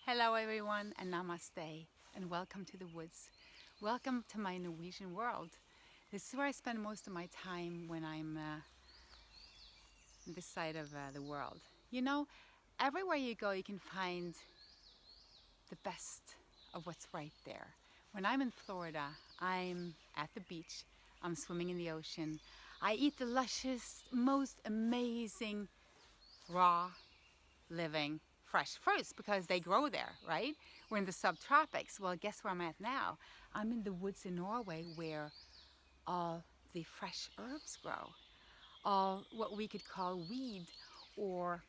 Hello everyone and namaste and welcome to the woods. Welcome to my Norwegian world. This is where I spend most of my time when I'm this side of the world. You know, everywhere you go you can find the best of what's right there. When I'm in Florida, I'm at the beach, I'm swimming in the ocean. I eat the luscious, most amazing, raw, living, fresh fruits because they grow there, right? We're in the subtropics. Well, guess where I'm at now? I'm in the woods in Norway where all the fresh herbs grow. All what we could call weed or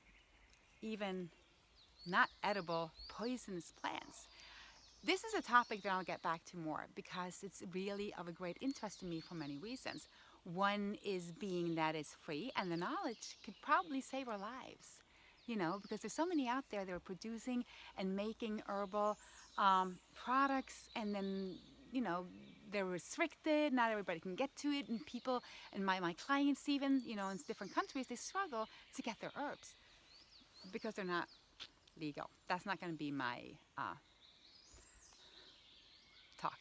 even not edible poisonous plants. This is a topic that I'll get back to more because it's really of a great interest to me for many reasons. One is being that it's free and the knowledge could probably save our lives. You know, because there's so many out there that are producing and making herbal products, and then, you know, they're restricted, not everybody can get to it, and people, and my clients even, you know, in different countries, they struggle to get their herbs because they're not legal. That's not going to be my talk,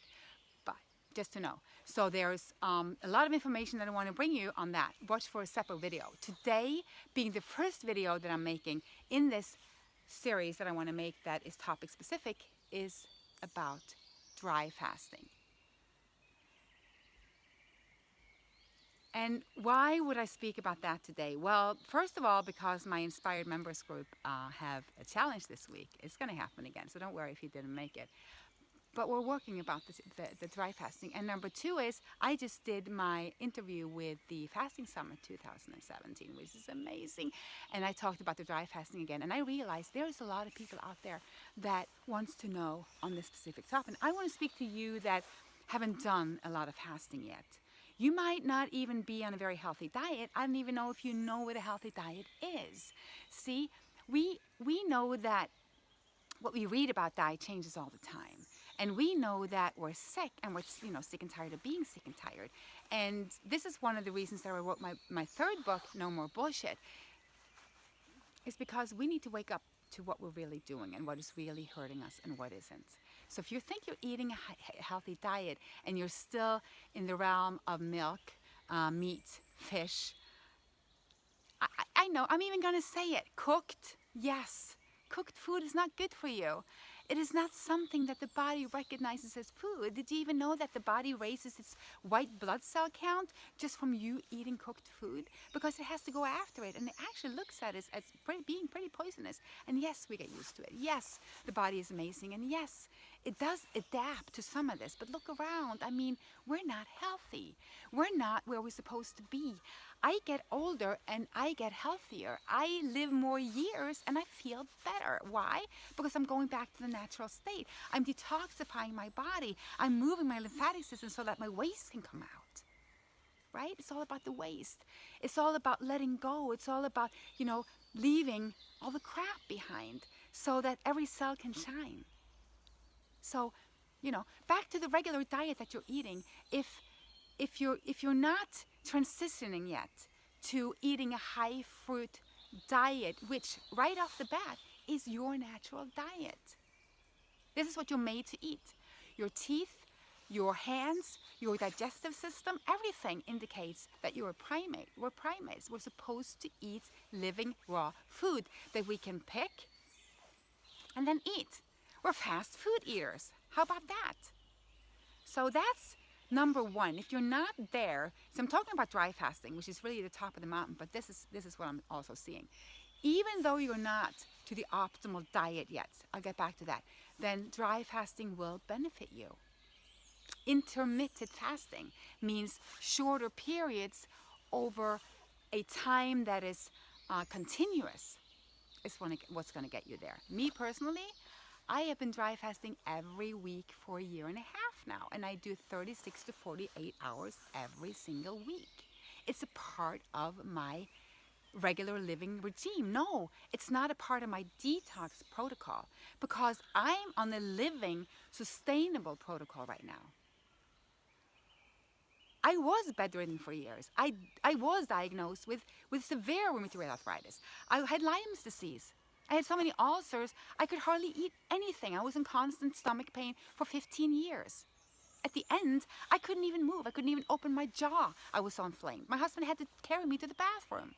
but just to know. So there's a lot of information that I want to bring you on that. Watch for a separate video. Today, being the first video that I'm making in this series that I want to make that is topic specific, is about dry fasting. And why would I speak about that today? Well, first of all, because my Inspired Members Group have a challenge this week. It's going to happen again, so don't worry if you didn't make it. But we're working about the dry fasting. And number two is, I just did my interview with the Fasting Summit 2017, which is amazing. And I talked about the dry fasting again. And I realized there's a lot of people out there that wants to know on this specific topic. And I want to speak to you that haven't done a lot of fasting yet. You might not even be on a very healthy diet. I don't even know if you know what a healthy diet is. See, we know that what we read about diet changes all the time. And we know that we're sick, and we're, you know, sick and tired of being sick and tired. And this is one of the reasons that I wrote my third book, No More Bullshit, is because we need to wake up to what we're really doing and what is really hurting us and what isn't. So if you think you're eating a healthy diet and you're still in the realm of milk, meat, fish, I know, I'm even going to say it, cooked, yes. Cooked food is not good for you. It is not something that the body recognizes as food. Did you even know that the body raises its white blood cell count just from you eating cooked food? Because it has to go after it, and it actually looks at it as being pretty poisonous. And yes, we get used to it. Yes, the body is amazing, and yes, it does adapt to some of this. But look around. I mean, we're not healthy. We're not where we're supposed to be. I get older and I get healthier. I live more years and I feel better. Why? Because I'm going back to the natural state. I'm detoxifying my body. I'm moving my lymphatic system so that my waste can come out. Right? It's all about the waste. It's all about letting go. It's all about, you know, leaving all the crap behind so that every cell can shine. So, you know, back to the regular diet that you're eating. If you're not transitioning yet to eating a high fruit diet, which right off the bat is your natural diet. This is what you're made to eat. Your teeth, your hands, your digestive system, everything indicates that you're a primate. We're primates. We're supposed to eat living raw food that we can pick and then eat. We're fast food eaters. How about that? So that's number one. If you're not there, so I'm talking about dry fasting, which is really the top of the mountain, but this is what I'm also seeing. Even though you're not to the optimal diet yet, I'll get back to that, then dry fasting will benefit you. Intermittent fasting means shorter periods over a time that is continuous is what's going to get you there. Me personally, I have been dry fasting every week for a year and a half now, and I do 36 to 48 hours every single week. It's a part of my regular living regime. No, it's not a part of my detox protocol because I'm on the living sustainable protocol right now. I was bedridden for years. I was diagnosed with severe rheumatoid arthritis. I had Lyme's disease. I had so many ulcers, I could hardly eat anything. I was in constant stomach pain for 15 years. At the end, I couldn't even move. I couldn't even open my jaw. I was so inflamed. My husband had to carry me to the bathroom.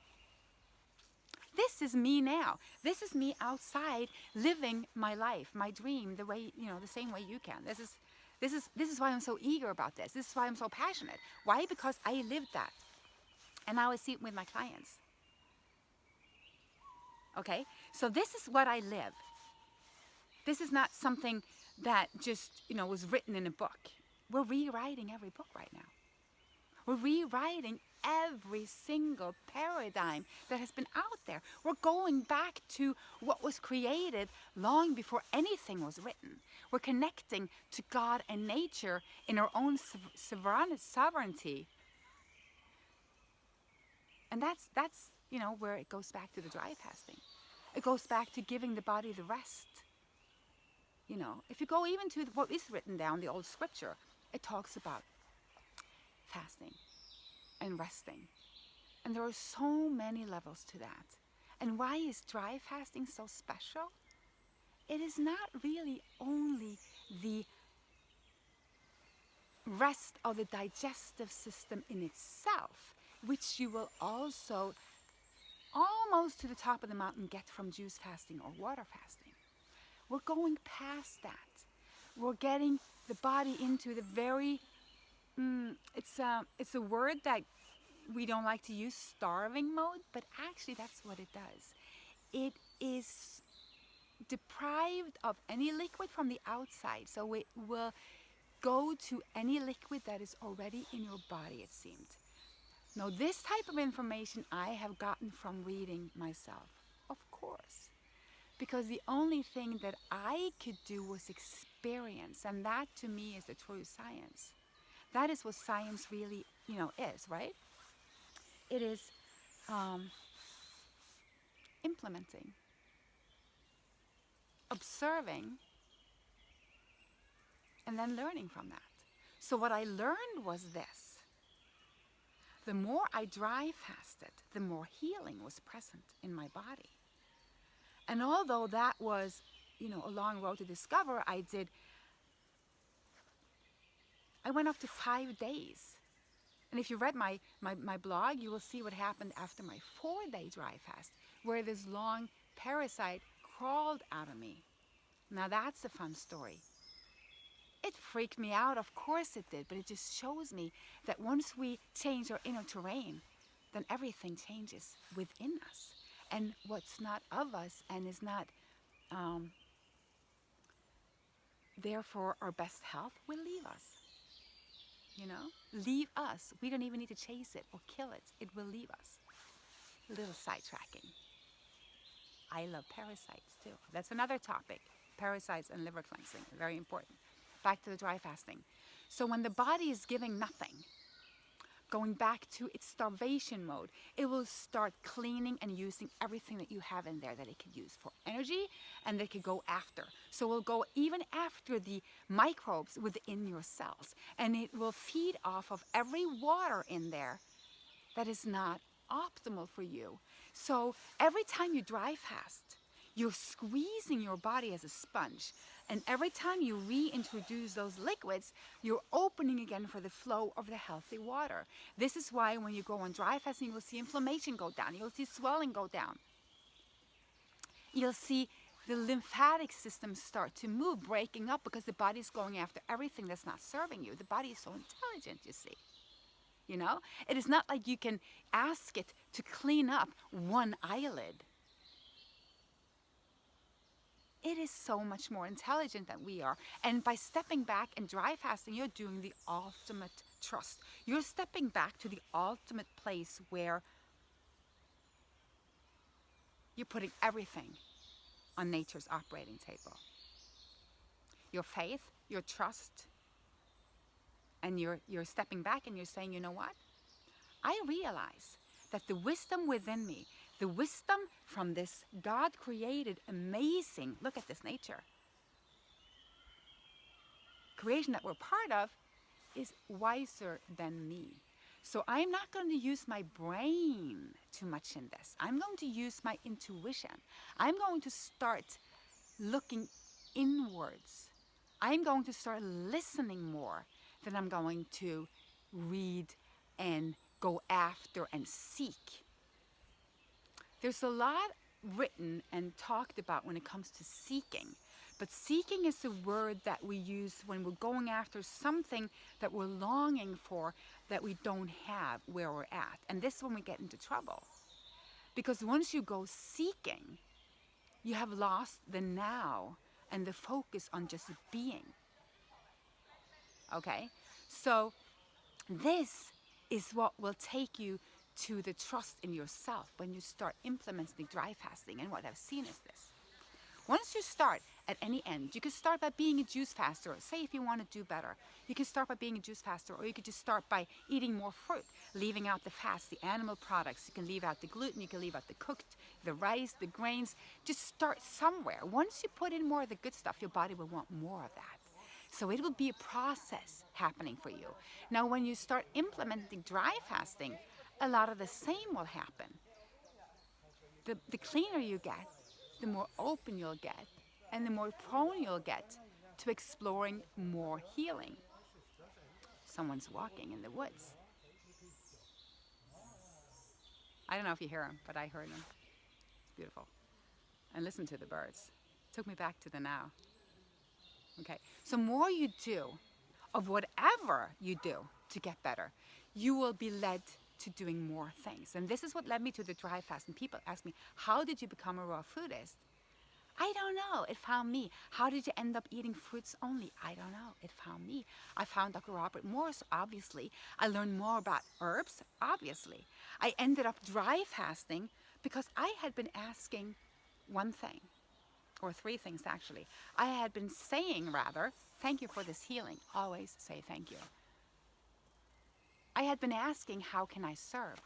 This is me now. This is me outside living my life, my dream, the way, the same way you can. This is why I'm so eager about this. This is why I'm so passionate. Why? Because I lived that. And now I see it with my clients. Okay? So this is what I live. This is not something that just, was written in a book. We're rewriting every book right now. We're rewriting every single paradigm that has been out there. We're going back to what was created long before anything was written. We're connecting to God and nature in our own sovereignty. And that's where it goes back to the dry fasting. It goes back to giving the body the rest. If you go even to what is written down, the old scripture, it talks about fasting and resting. And there are so many levels to that. And why is dry fasting so special? It is not really only the rest of the digestive system in itself, which you will also almost to the top of the mountain get from juice fasting or water fasting. We're going past that. We're getting the body into the very, it's a word that we don't like to use, starving mode, but actually that's what it does. It is deprived of any liquid from the outside, so it will go to any liquid that is already in your body, it seemed. Now, this type of information I have gotten from reading myself, of course, because the only thing that I could do was experience, and that to me is the true science. That is what science really, is, right? It is implementing, observing, and then learning from that. So what I learned was this. The more I dry fasted, the more healing was present in my body. And although that was, a long road to discover, I went up to 5 days. And if you read my blog, you will see what happened after my 4-day dry fast, where this long parasite crawled out of me. Now that's a fun story. It freaked me out, of course it did, but it just shows me that once we change our inner terrain, then everything changes within us. And what's not of us and is not there for our best health will leave us. Leave us. We don't even need to chase it or kill it. It will leave us. A little sidetracking. I love parasites too. That's another topic. Parasites and liver cleansing, very important. Back to the dry fasting. So when the body is giving nothing, going back to its starvation mode, it will start cleaning and using everything that you have in there that it could use for energy and that it could go after. So it will go even after the microbes within your cells, and it will feed off of every water in there that is not optimal for you. So every time you dry fast, you're squeezing your body as a sponge. And every time you reintroduce those liquids, you're opening again for the flow of the healthy water. This is why when you go on dry fasting, you'll see inflammation go down. You'll see swelling go down. You'll see the lymphatic system start to move, breaking up, because the body's going after everything that's not serving you. The body is so intelligent, you see. It is not like you can ask it to clean up one eyelid. It is so much more intelligent than we are. And by stepping back and dry fasting, you're doing the ultimate trust. You're stepping back to the ultimate place where you're putting everything on nature's operating table. Your faith, your trust, and you're stepping back and you're saying, you know what? I realize that the wisdom within me, the wisdom from this God-created, amazing, look at this nature, creation that we're part of, is wiser than me. So I'm not going to use my brain too much in this. I'm going to use my intuition. I'm going to start looking inwards. I'm going to start listening more than I'm going to read and go after and seek. There's a lot written and talked about when it comes to seeking. But seeking is a word that we use when we're going after something that we're longing for that we don't have where we're at. And this is when we get into trouble. Because once you go seeking, you have lost the now and the focus on just being. Okay? So this is what will take you to the trust in yourself when you start implementing dry fasting. And what I've seen is this. Once you start at any end, you can start by being a juice faster. Say if you want to do better, you can start by being a juice faster, or you could just start by eating more fruit, leaving out the fats, the animal products. You can leave out the gluten, you can leave out the cooked, the rice, the grains. Just start somewhere. Once you put in more of the good stuff, your body will want more of that. So it will be a process happening for you. Now, when you start implementing dry fasting, a lot of the same will happen. The cleaner you get, the more open you'll get, and the more prone you'll get to exploring more healing. Someone's walking in the woods. I don't know if you hear him, but I heard him. It's beautiful. And listen to the birds. Took me back to the now. Okay, so more you do of whatever you do to get better, you will be led to doing more things. And this is what led me to the dry fast. And people ask me, how did you become a raw foodist? I don't know. It found me. How did you end up eating fruits only? I don't know. It found me. I found Dr. Robert Morse, obviously. I learned more about herbs, obviously. I ended up dry fasting because I had been asking one thing, or three things actually. I had been saying rather, thank you for this healing. Always say thank you. I had been asking, how can I serve?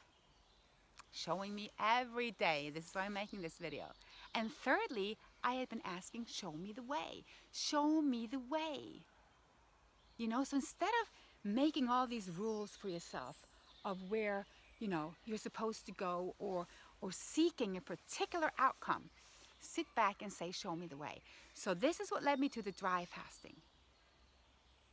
Showing me every day. This is why I'm making this video. And thirdly, I had been asking, show me the way. Show me the way. You know, so instead of making all these rules for yourself of where, you know, you're supposed to go or seeking a particular outcome, sit back and say, show me the way. So this is what led me to the dry fasting.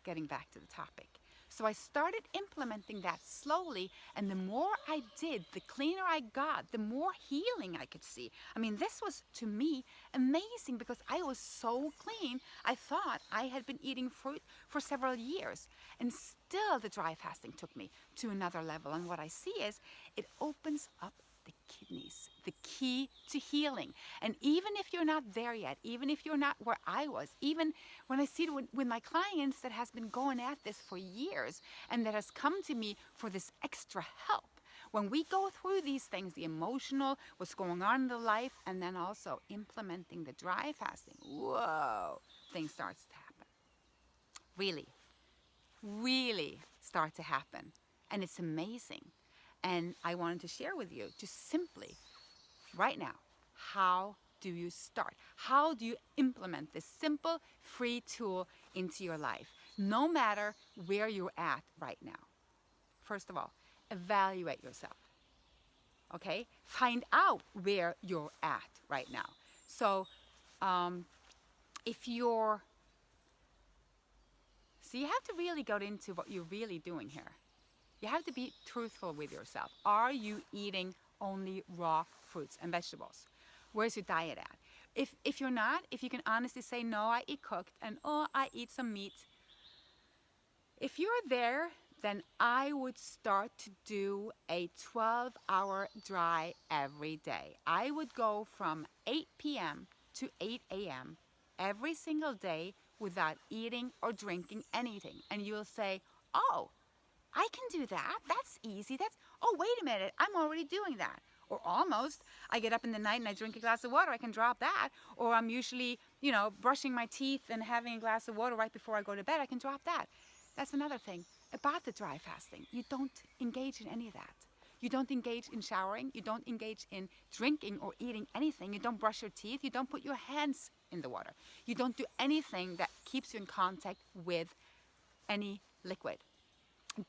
Getting back to the topic. So I started implementing that slowly, and the more I did, the cleaner I got, the more healing I could see. I mean, this was, to me, amazing because I was so clean. I thought I had been eating fruit for several years, and still the dry fasting took me to another level. And what I see is it opens up the kidneys, the key to healing. And even if you're not there yet, even if you're not where I was, even when I see it with my clients that has been going at this for years and that has come to me for this extra help, when we go through these things, the emotional, what's going on in the life, and then also implementing the dry fasting, whoa, things starts to happen. Really, really start to happen. And it's amazing. And I wanted to share with you, just simply, right now, how do you start? How do you implement this simple, free tool into your life, no matter where you're at right now? First of all, evaluate yourself, okay? Find out where you're at right now. So if you're, so you have to really go into what you're really doing here. You have to be truthful with yourself. Are you eating only raw fruits and vegetables? Where's your diet at? If you're not, if you can honestly say, no, I eat cooked, and oh, I eat some meat. If you're there, then I would start to do a 12-hour dry every day. I would go from 8 p.m. to 8 a.m. every single day without eating or drinking anything. And you'll say, oh, I can do that. That's easy. Oh, wait a minute. I'm already doing that. Or almost. I get up in the night and I drink a glass of water. I can drop that. Or I'm usually, you know, brushing my teeth and having a glass of water right before I go to bed. I can drop that. That's another thing about the dry fasting. You don't engage in any of that. You don't engage in showering. You don't engage in drinking or eating anything. You don't brush your teeth. You don't put your hands in the water. You don't do anything that keeps you in contact with any liquid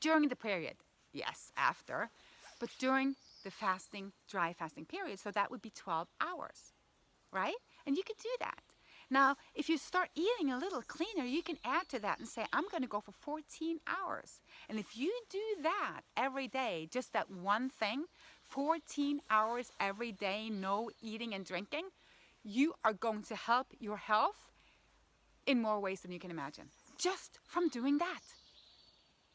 during the period. Yes, after. But during the fasting, dry fasting period, so that would be 12 hours, right? And you could do that. Now, if you start eating a little cleaner, you can add to that and say, I'm going to go for 14 hours. And if you do that every day, just that one thing, 14 hours every day, no eating and drinking, you are going to help your health in more ways than you can imagine, just from doing that.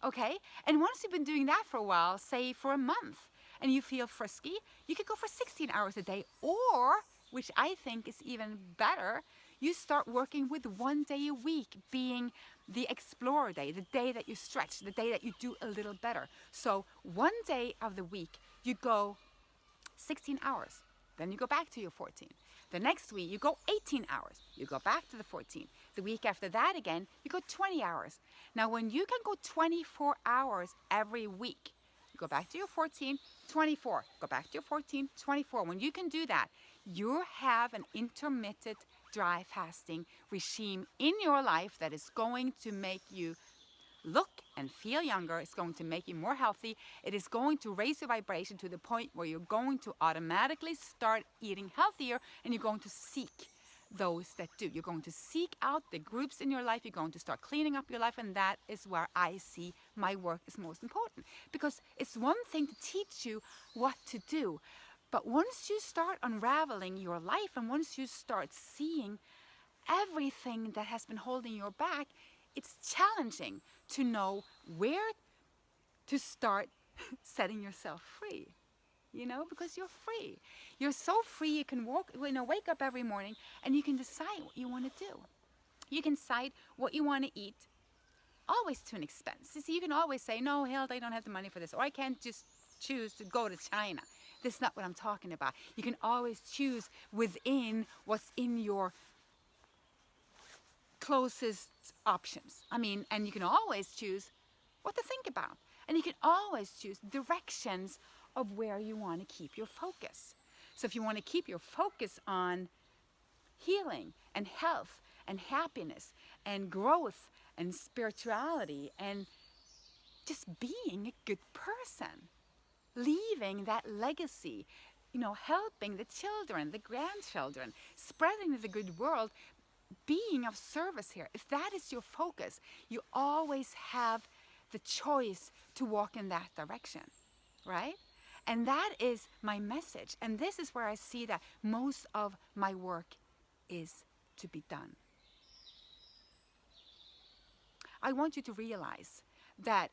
Okay? And once you've been doing that for a while, say for a month, and you feel frisky, you could go for 16 hours a day, or, which I think is even better, you start working with 1 day a week being the explorer day, the day that you stretch, the day that you do a little better. So 1 day of the week, you go 16 hours. Then you go back to your 14. The next week, you go 18 hours. You go back to the 14. The week after that again, you go 20 hours. Now, when you can go 24 hours every week, you go back to your 14, 24. Go back to your 14, 24. When you can do that, you have an intermittent dry fasting regime in your life that is going to make you look and feel younger. It's going to make you more healthy. It is going to raise your vibration to the point where you're going to automatically start eating healthier, and you're going to seek those that do. You're going to seek out the groups in your life. You're going to start cleaning up your life, and that is where I see my work is most important. Because it's one thing to teach you what to do, but once you start unraveling your life and once you start seeing everything that has been holding you back, it's challenging to know where to start setting yourself free. You know, because you're free. You're so free you can wake up every morning and you can decide what you want to do. You can decide what you want to eat, always to an expense. You see, you can always say, no, Hilde, I don't have the money for this, or I can't just choose to go to China. This is not what I'm talking about. You can always choose within what's in your closest options. I mean, and you can always choose what to think about. And you can always choose directions of where you want to keep your focus. So if you want to keep your focus on healing and health and happiness and growth and spirituality and just being a good person, leaving that legacy, you know, helping the children, the grandchildren, spreading the good world, being of service here. If that is your focus, you always have the choice to walk in that direction, right? And that is my message. And this is where I see that most of my work is to be done. I want you to realize that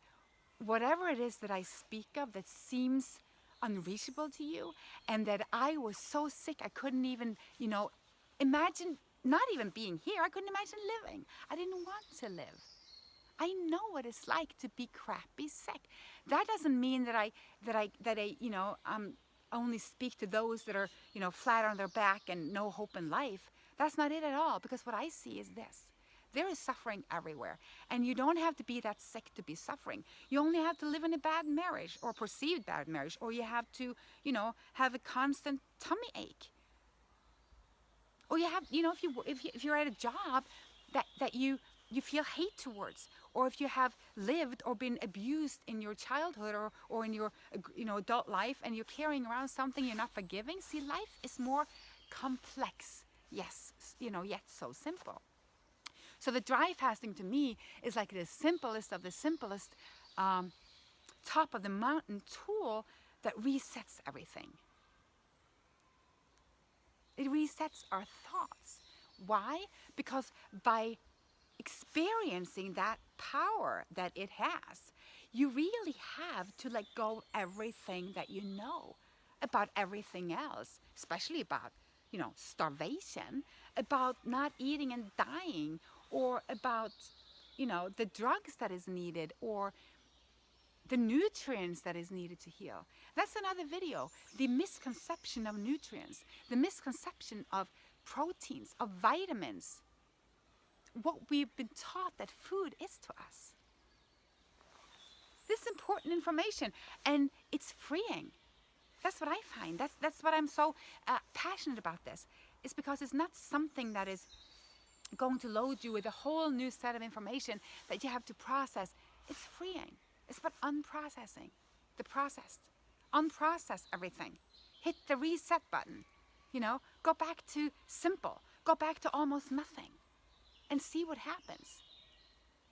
whatever it is that I speak of that seems unreachable to you, and that I was so sick I couldn't even, imagine not even being here. I couldn't imagine living. I didn't want to live. I know what it's like to be crappy sick. That doesn't mean that I only speak to those that are, flat on their back and no hope in life. That's not it at all, because what I see is this. There is suffering everywhere, and you don't have to be that sick to be suffering. You only have to live in a bad marriage or perceived bad marriage, or you have to, have a constant tummy ache. Or you have, if you're at a job that you feel hate towards, or if you have lived or been abused in your childhood or in your adult life, and you're carrying around something you're not forgiving. See, life is more complex, yes, yet so simple. So the dry fasting to me is like the simplest of the simplest top of the mountain tool that resets everything. It resets our thoughts. Why? Because by experiencing that power that it has, you really have to let go of everything that you know about everything else, especially about, starvation, about not eating and dying, or about, the drugs that is needed, or the nutrients that is needed to heal. That's another video. The misconception of nutrients, the misconception of proteins, of vitamins, what we've been taught that food is to us. This is important information, and it's freeing. That's what I find. That's what I'm so passionate about this. It's because it's not something that is going to load you with a whole new set of information that you have to process. It's freeing. It's about unprocessing. the processed. Unprocess everything. Hit the reset button. Go back to simple. Go back to almost nothing and see what happens.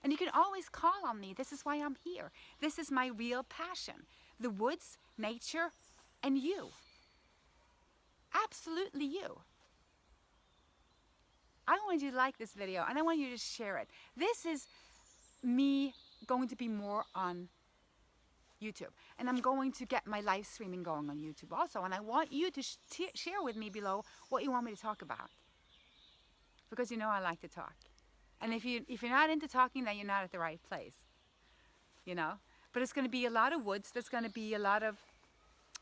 And you can always call on me. This is why I'm here. This is my real passion. The woods, nature, and you. Absolutely you. I want you to like this video and I want you to share it. This is me going to be more on YouTube. And I'm going to get my live streaming going on YouTube also. And I want you to share with me below what you want me to talk about. Because I like to talk. And if you're not into talking, then you're not at the right place. But it's going to be a lot of woods. There's going to be a lot of,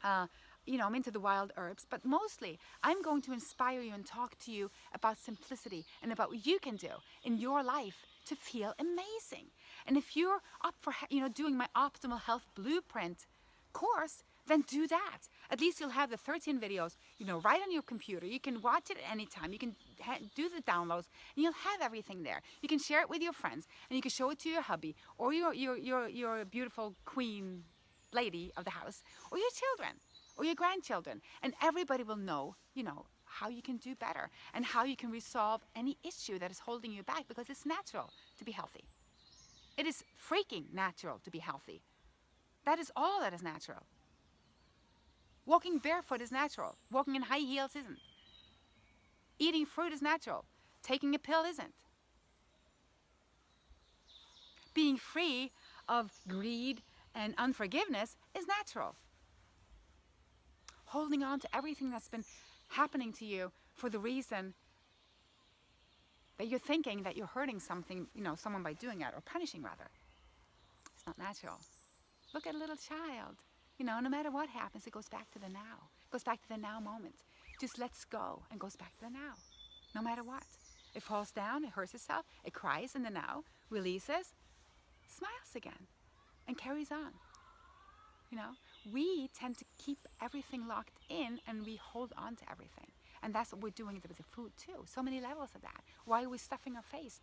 I'm into the wild herbs. But mostly, I'm going to inspire you and talk to you about simplicity and about what you can do in your life to feel amazing. And if you're up for, doing my Optimal Health Blueprint course, then do that. At least you'll have the 13 videos, right on your computer. You can watch it at any time. You can do the downloads, and you'll have everything there. You can share it with your friends, and you can show it to your hubby, or your beautiful queen lady of the house, or your children, or your grandchildren. And everybody will know, how you can do better and how you can resolve any issue that is holding you back, because it's natural to be healthy. It is freaking natural to be healthy. That is all that is natural. Walking barefoot is natural. Walking in high heels isn't. Eating fruit is natural. Taking a pill isn't. Being free of greed and unforgiveness is natural. Holding on to everything that's been happening to you for the reason that you're thinking that you're hurting someone by doing it, or punishing rather. It's not natural. Look at a little child. No matter what happens, it goes back to the now. It goes back to the now moment. Just lets go and goes back to the now. No matter what. It falls down, it hurts itself, it cries in the now, releases, smiles again, and carries on. We tend to keep everything locked in and we hold on to everything. And that's what we're doing with the food too. So many levels of that. Why are we stuffing our face?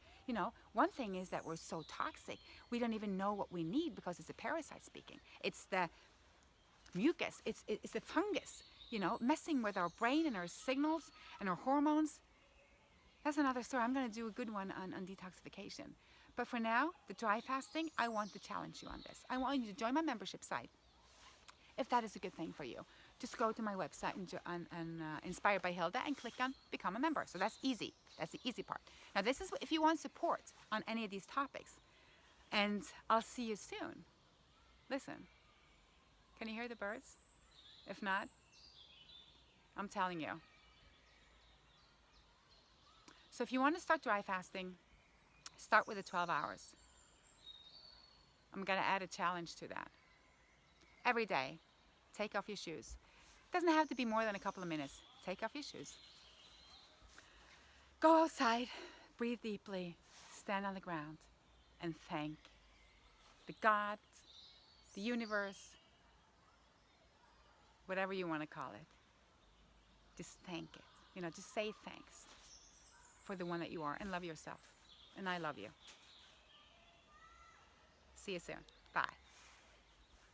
One thing is that we're so toxic, we don't even know what we need because it's a parasite speaking. It's the mucus, it's the fungus, messing with our brain and our signals and our hormones. That's another story. I'm going to do a good one on detoxification. But for now, the dry fasting, I want to challenge you on this. I want you to join my membership site. If that is a good thing for you, just go to my website and Inspired by Hilde and click on Become a Member. So that's easy. That's the easy part. Now this is if you want support on any of these topics. And I'll see you soon. Listen, can you hear the birds? If not, I'm telling you. So if you want to start dry fasting, start with the 12 hours. I'm going to add a challenge to that. Every day, take off your shoes. Doesn't have to be more than a couple of minutes. Take off your shoes. Go outside, breathe deeply, stand on the ground, and thank the God, the universe, whatever you want to call it. Just thank it. Just say thanks for the one that you are and love yourself. And I love you. See you soon. Bye.